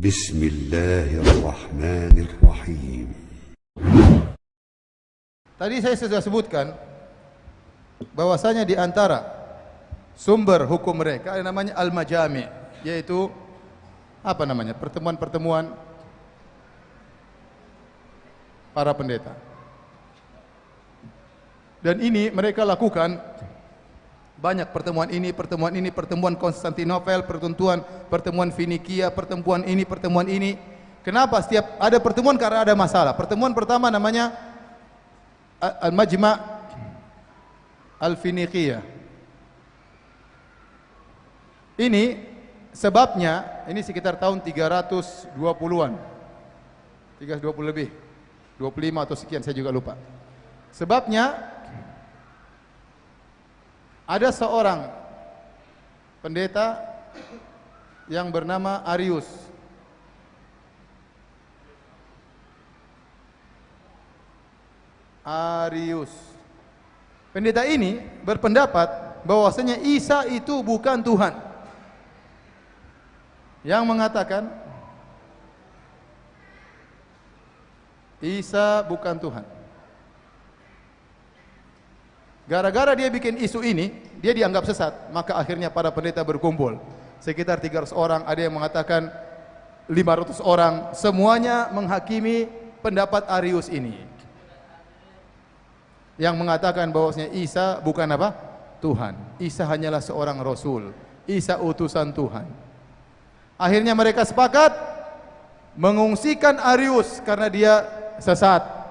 Bismillahirrahmanirrahim. Tadi saya sudah sebutkan bahwasanya di antara sumber hukum mereka ada namanya al-majami', yaitu apa namanya? Pertemuan-pertemuan para pendeta. Dan ini mereka lakukan banyak pertemuan ini, pertemuan Konstantinopel, pertemuan Finikia, pertemuan ini. Kenapa setiap ada pertemuan? Karena ada masalah. Pertemuan pertama namanya Al-Majma' Al-Finikiyah. Ini sebabnya, ini sekitar tahun 320-an. 320 lebih. 25 atau sekian, saya juga lupa. Sebabnya ada seorang pendeta yang bernama Arius. Pendeta ini berpendapat bahwasanya Isa itu bukan Tuhan. Yang mengatakan Isa bukan Tuhan. Gara-gara dia bikin isu ini, dia dianggap sesat, maka akhirnya para pendeta berkumpul. Sekitar 300 orang, ada yang mengatakan 500 orang, semuanya menghakimi pendapat Arius ini. Yang mengatakan bahwasanya Isa bukan apa? Tuhan. Isa hanyalah seorang rasul. Isa utusan Tuhan. Akhirnya mereka sepakat mengungsikan Arius karena dia sesat.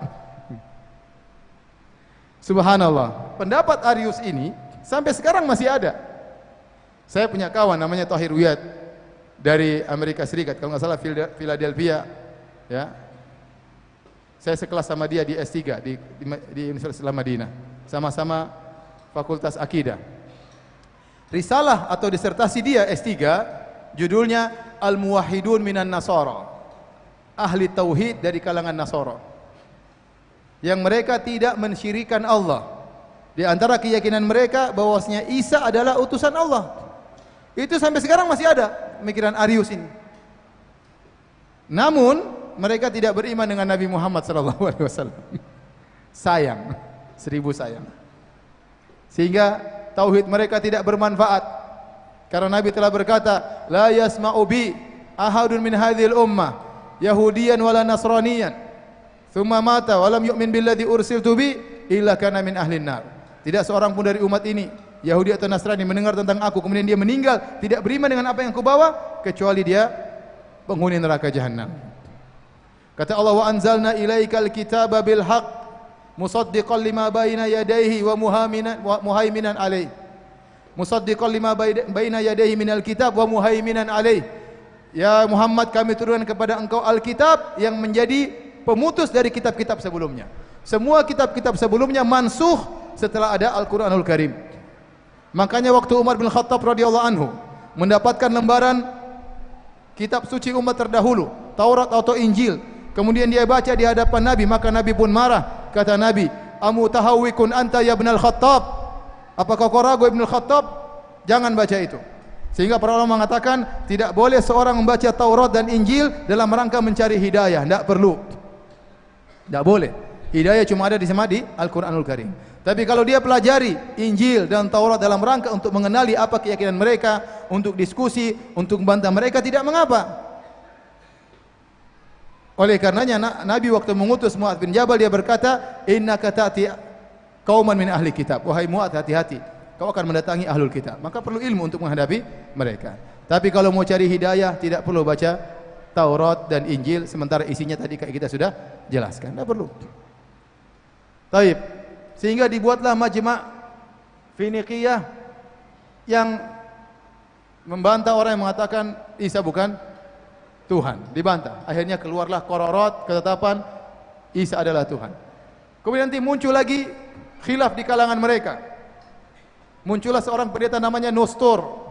Subhanallah, pendapat Arius ini sampai sekarang masih ada. Saya punya kawan namanya Tahir Wiyad dari Amerika Serikat, kalau nggak salah Philadelphia, ya. Saya sekelas sama dia di S3 di Universitas Islam Madinah, sama-sama Fakultas Akidah. Risalah atau disertasi dia S3 judulnya Al-Muwahhidun minan Nasara, ahli tauhid dari kalangan Nasara, yang mereka tidak mensyirikan Allah. Di antara keyakinan mereka bahwasanya Isa adalah utusan Allah. Itu sampai sekarang masih ada pemikiran Arius ini. Namun mereka tidak beriman dengan Nabi Muhammad SAW. Sayang, 1000 sayang. Sehingga tauhid mereka tidak bermanfaat. Karena Nabi telah berkata, la yasma'u bi ahadun min hadhil ummah yahudiyan wala nasraniyan thumma mata wa lam yu'min billadzi ursiltu bi illa kana min ahlin nar. Tidak seorang pun dari umat ini, Yahudi atau Nasrani, mendengar tentang aku kemudian dia meninggal tidak beriman dengan apa yang aku bawa, kecuali dia penghuni neraka jahanam. Kata Allah, wa anzalna ilaikal kitaba bil haqq musaddiqan lima baina yadayhi wa muhaiminan alaihi. Musaddiqan lima baina yadayhi minal kitab wa muhaiminan alaihi. Ya Muhammad, kami turunkan kepada engkau Alkitab yang menjadi pemutus dari kitab-kitab sebelumnya. Semua kitab-kitab sebelumnya mansuh setelah ada Al-Quranul Karim. Makanya waktu Umar bin Khattab radhiyallahu anhu mendapatkan lembaran kitab suci umat terdahulu, Taurat atau Injil, kemudian dia baca di hadapan Nabi, maka Nabi pun marah. Kata Nabi, amu tahawikun anta ya ibnal Khattab, apakah kau ragu Ibnu Khattab? Jangan baca itu. Sehingga para ulama mengatakan tidak boleh seorang membaca Taurat dan Injil dalam rangka mencari hidayah, tidak perlu. Tidak boleh. Hidayah cuma ada di Al-Quranul Karim. Tapi kalau dia pelajari Injil dan Taurat dalam rangka untuk mengenali apa keyakinan mereka, untuk diskusi, untuk membantah mereka, tidak mengapa. Oleh karenanya Nabi waktu mengutus Mu'adz bin Jabal, dia berkata, innaka ta'ti qauman min ahli kitab. Wahai Mu'adz, hati-hati, kau akan mendatangi ahlul kitab. Maka perlu ilmu untuk menghadapi mereka. Tapi kalau mau cari hidayah, tidak perlu baca Taurat dan Injil, sementara isinya tadi kayak kita sudah jelaskan. Tidak perlu. Taib. Sehingga dibuatlah Majma' Finikiyah yang membantah orang yang mengatakan Isa bukan Tuhan. Dibantah. Akhirnya keluarlah Qororot, ketetapan Isa adalah Tuhan. Kemudian nanti muncul lagi khilaf di kalangan mereka. Muncullah seorang pendeta namanya Nostor.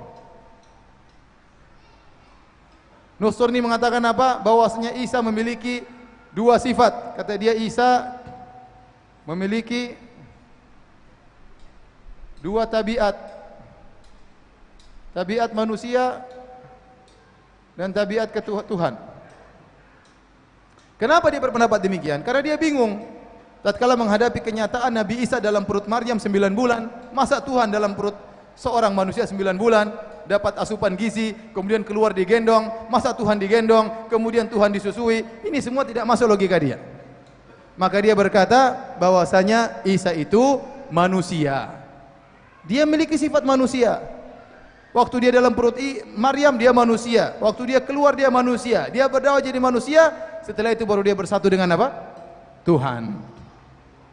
Nostor ini mengatakan apa? Bahwasanya Isa memiliki dua sifat. Kata dia, Isa memiliki dua tabiat. Tabiat manusia dan tabiat Tuhan. Kenapa dia berpendapat demikian? Karena dia bingung. Tatkala menghadapi kenyataan Nabi Isa dalam perut Maryam 9 bulan, masa Tuhan dalam perut seorang manusia 9 bulan dapat asupan gizi, kemudian keluar digendong, masa Tuhan digendong, kemudian Tuhan disusui? Ini semua tidak masuk logika dia. Maka dia berkata bahwasanya Isa itu manusia. Dia memiliki sifat manusia. Waktu dia dalam perut Maryam dia manusia, waktu dia keluar dia manusia, dia berdakwah jadi manusia, setelah itu baru dia bersatu dengan apa? Tuhan.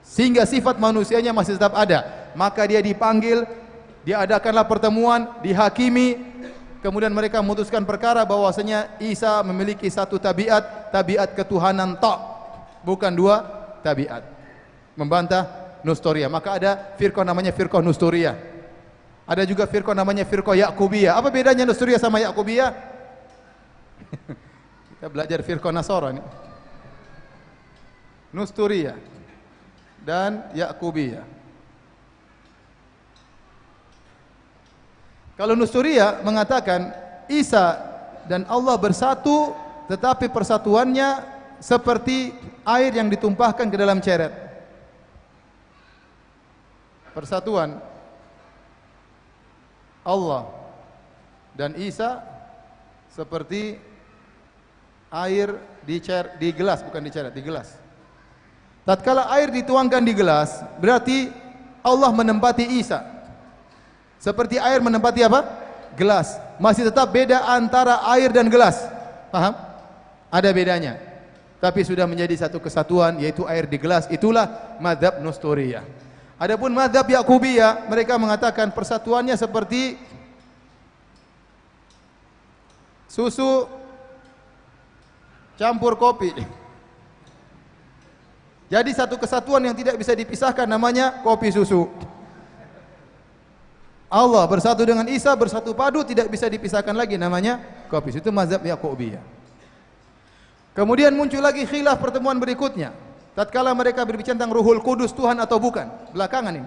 Sehingga sifat manusianya masih tetap ada. Maka dia dipanggil, diadakanlah pertemuan, dihakimi, kemudian mereka memutuskan perkara bahwasanya Isa memiliki satu tabiat, tabiat ketuhanan tok, bukan dua tabiat. Membantah Nustoria. Maka ada firqah namanya firqah Nustoria. Ada juga firqah namanya firqah Yakubiyah. Apa bedanya Nustoria sama Yakubiyah? Kita belajar firqah Nasara nih. Nustoria dan Yakubiyah. Kalau Nustoria mengatakan Isa dan Allah bersatu, tetapi persatuannya seperti air yang ditumpahkan ke dalam ceret. Persatuan Allah dan Isa seperti air di gelas, bukan di ceret, di gelas. Tatkala air dituangkan di gelas, berarti Allah menempati Isa. Seperti air menempati apa? Gelas. Masih tetap beda antara air dan gelas. Paham? Ada bedanya. Tapi sudah menjadi satu kesatuan, yaitu air di gelas. Itulah mazhab Nusturiyah. Adapun mazhab Yakubiyah, mereka mengatakan persatuannya seperti susu campur kopi. Jadi satu kesatuan yang tidak bisa dipisahkan, namanya kopi susu. Allah bersatu dengan Isa, bersatu padu, tidak bisa dipisahkan lagi, namanya kopi susu. Itu mazhab Yakubiyah. Kemudian muncul lagi khilaf pertemuan berikutnya. Tatkala mereka berbicara tentang Ruhul Kudus Tuhan atau bukan, belakangan ini.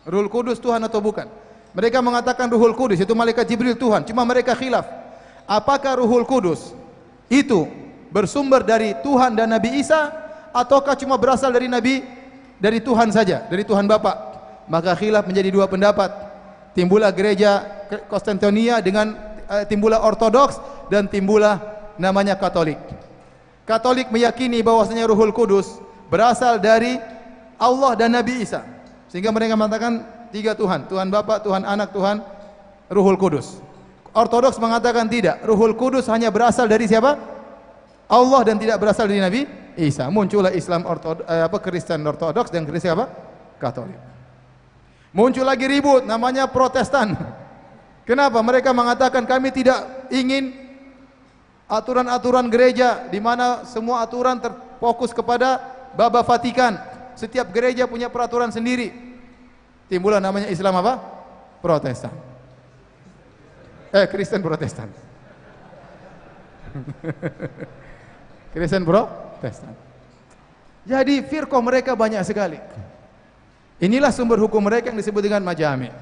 Ruhul Kudus Tuhan atau bukan. Mereka mengatakan Ruhul Kudus itu malaikat Jibril Tuhan, cuma mereka khilaf. Apakah Ruhul Kudus itu bersumber dari Tuhan dan Nabi Isa, ataukah cuma berasal dari dari Tuhan saja, dari Tuhan Bapa? Maka khilaf menjadi dua pendapat. Timbullah gereja Konstantinia dengan timbullah Ortodoks dan timbullah namanya Katolik. Katolik meyakini bahwasanya Ruhul Kudus berasal dari Allah dan Nabi Isa. Sehingga mereka mengatakan tiga Tuhan, Tuhan Bapa, Tuhan Anak, Tuhan Ruhul Kudus. Ortodoks mengatakan tidak, Ruhul Kudus hanya berasal dari siapa? Allah dan tidak berasal dari Nabi Isa. Muncullah Islam Kristen Ortodoks dan Kristen apa? Katolik. Muncul lagi ribut namanya Protestan. Kenapa? Mereka mengatakan kami tidak ingin aturan-aturan gereja di mana semua aturan terfokus kepada Baba Vatikan. Setiap gereja punya peraturan sendiri. Timbullah namanya Islam apa? Protestan. Kristen Protestan. Kristen Protestan. Jadi firqah mereka banyak sekali. Inilah sumber hukum mereka yang disebut dengan majami'.